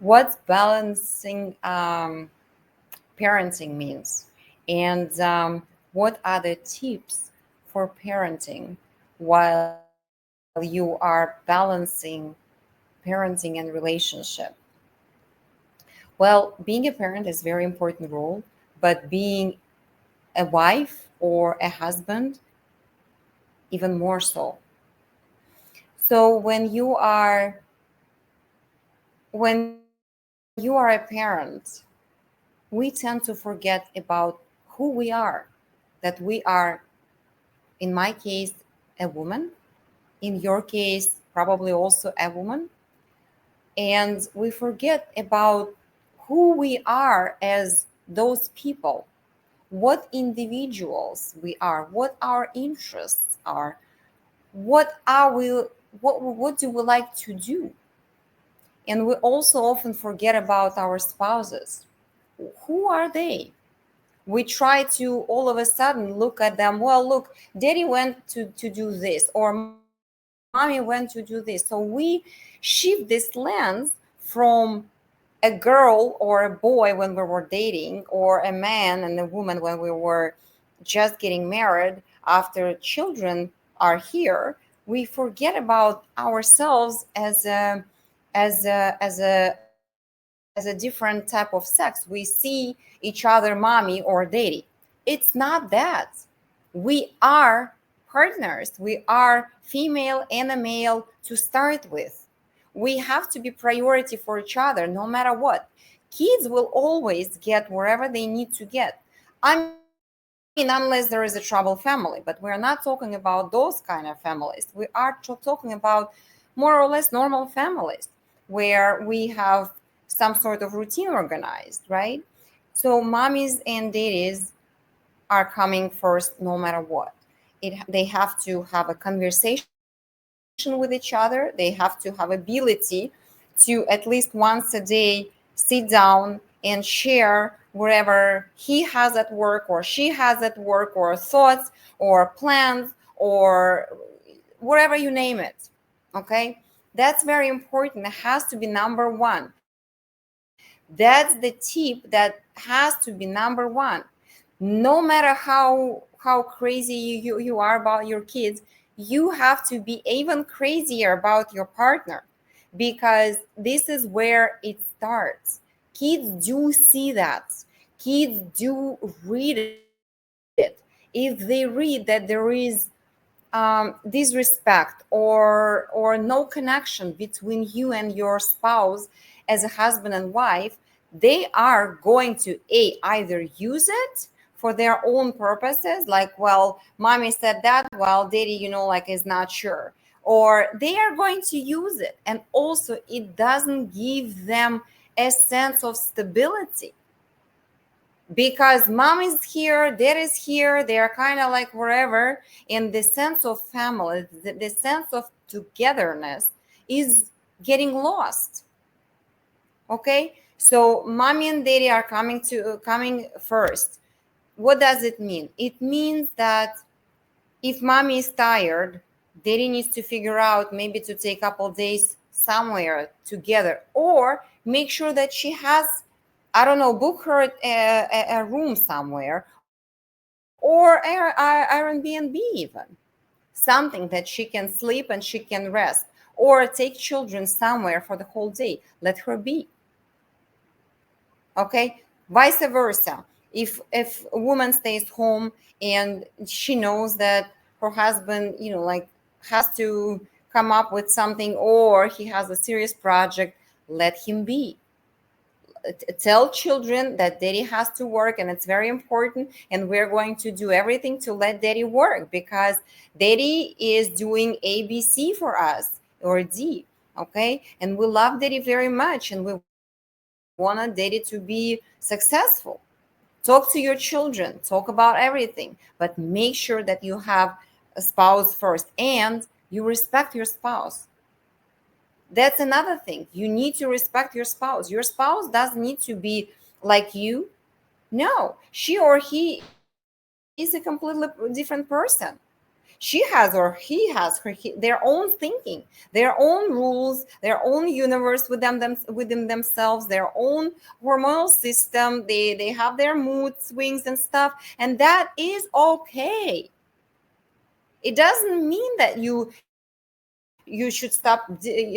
what balancing parenting means, and what are the tips for parenting while you are balancing parenting and relationship. Well, being a parent is very important role, but being a wife or a husband even more so. So when you are a parent, we tend to forget about who we are, that we are, in my case, a woman, in your case, probably also a woman, and we forget about who we are as those people, what individuals we are, what our interests are, what are we, what do we like to do. And we also often forget about our spouses. Who are they? We try to all of a sudden look at them. Well, look, daddy went to do this, or mommy went to do this. So we shift this lens from a girl or a boy when we were dating, or a man and a woman when we were just getting married, after children are here. We forget about ourselves as a different type of sex. We see each other mommy or daddy. It's not that. We are partners. We are female and a male to start with. We have to be priority for each other no matter what. Kids will always get wherever they need to get. I mean, unless there is a trouble family, but we're not talking about those kind of families. We are talking about more or less normal families where we have some sort of routine organized, right? So mommies and daddies are coming first no matter what. They have to have a conversation with each other. They have to have ability to at least once a day sit down and share wherever he has at work or she has at work, or thoughts or plans or whatever you name it. Okay, that's very important. It has to be number one. That's the tip that has to be number one. No matter how crazy you are about your kids, you have to be even crazier about your partner, because this is where it starts. Kids do see that. Kids do read it. If they read that there is disrespect or no connection between you and your spouse as a husband and wife, they are going to either use it for their own purposes, like, well, mommy said that, well, daddy, like, is not sure, or they are going to use it, and also it doesn't give them a sense of stability, because mom is here, dad is here, they are kind of like wherever, and the sense of family, the sense of togetherness is getting lost. Okay, so mommy and daddy are coming first. What does it mean? It means that if mommy is tired, daddy needs to figure out maybe to take a couple days somewhere together, or make sure that she has, I don't know, book her a room somewhere, or Airbnb even, something that she can sleep and she can rest, or take children somewhere for the whole day. Let her be. Okay, vice versa. If a woman stays home and she knows that her husband, like, has to come up with something, or he has a serious project, let him be. Tell children that daddy has to work and it's very important, and we're going to do everything to let daddy work, because daddy is doing ABC for us, or D. Okay, and we love daddy very much, and we want daddy to be successful. Talk to your children, talk about everything, but make sure that you have a spouse first, and you respect your spouse. That's another thing. You need to respect your spouse. Your spouse doesn't need to be like you. No, she or he is a completely different person. She She has or he has their own thinking, their own rules, their own universe within themselves, their own hormonal system. They have their mood swings and stuff, and that is okay. It doesn't mean that you should stop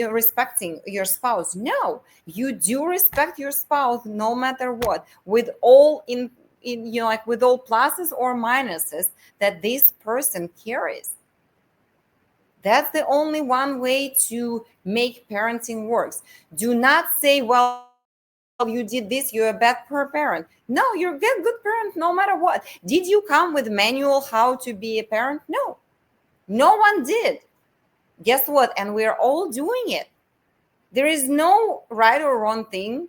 respecting your spouse. No, you do respect your spouse no matter what, with all in like with all pluses or minuses that this person carries. That's the only one way to make parenting works. Do not say, well, you did this, you're a bad parent. No, you're a good parent no matter what. Did you come with manual how to be a parent? No, no one did. Guess what? And we're all doing it. There is no right or wrong thing.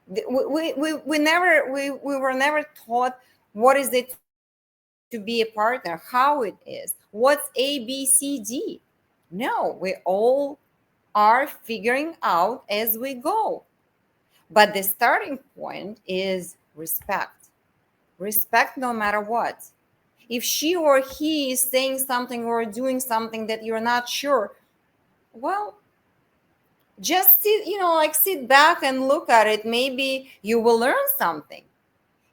We were never taught what is it to be a partner, how it is, what's A, B, C, D. No, we all are figuring out as we go. But the starting point is respect. Respect no matter what. If she or he is saying something or doing something that you're not sure, well, just sit back and look at it. Maybe you will learn something.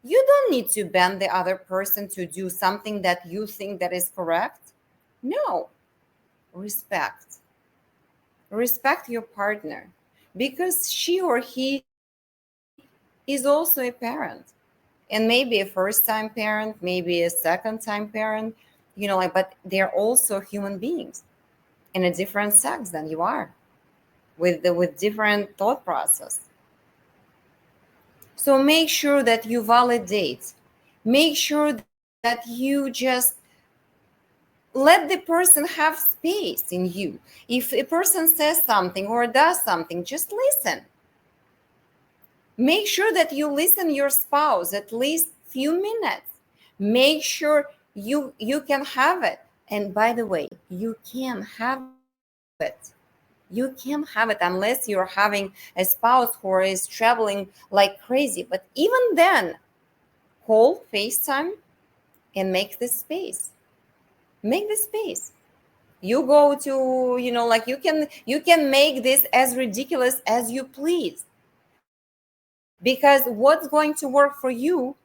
You don't need to bend the other person to do something that you think that is correct. No, respect. Respect your partner, because she or he is also a parent, and maybe a first time parent, maybe a second time parent, but they're also human beings in a different sex than you are, with different thought process. So make sure that you validate. Make sure that you just let the person have space in you. If a person says something or does something, just listen. Make sure that you listen your spouse at least few minutes. Make sure you can have it. And by the way, you can have it. You can have it unless you're having a spouse who is traveling like crazy. But even then, call, FaceTime, and make the space. Make the space. You go to, you can make this as ridiculous as you please. Because what's going to work for you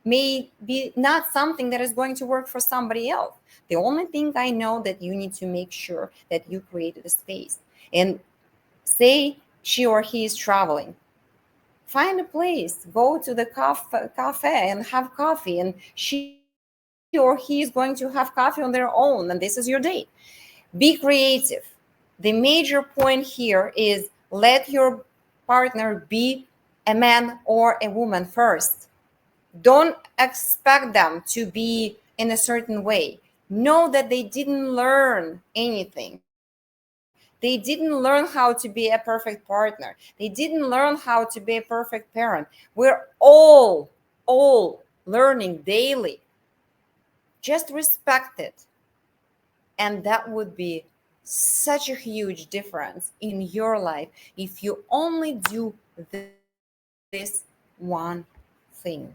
may be not something that is going to work for somebody else. The only thing I know that you need to make sure that you created a space. And say she or he is traveling, find a place, go to the cafe and have coffee, and she or he is going to have coffee on their own, and this is your date. Be creative. The major point here is let your partner be a man or a woman first. Don't expect them to be in a certain way. Know that they didn't learn anything. They didn't learn how to be a perfect partner. They didn't learn how to be a perfect parent. We're all learning daily. Just respect it. And that would be such a huge difference in your life if you only do this one thing.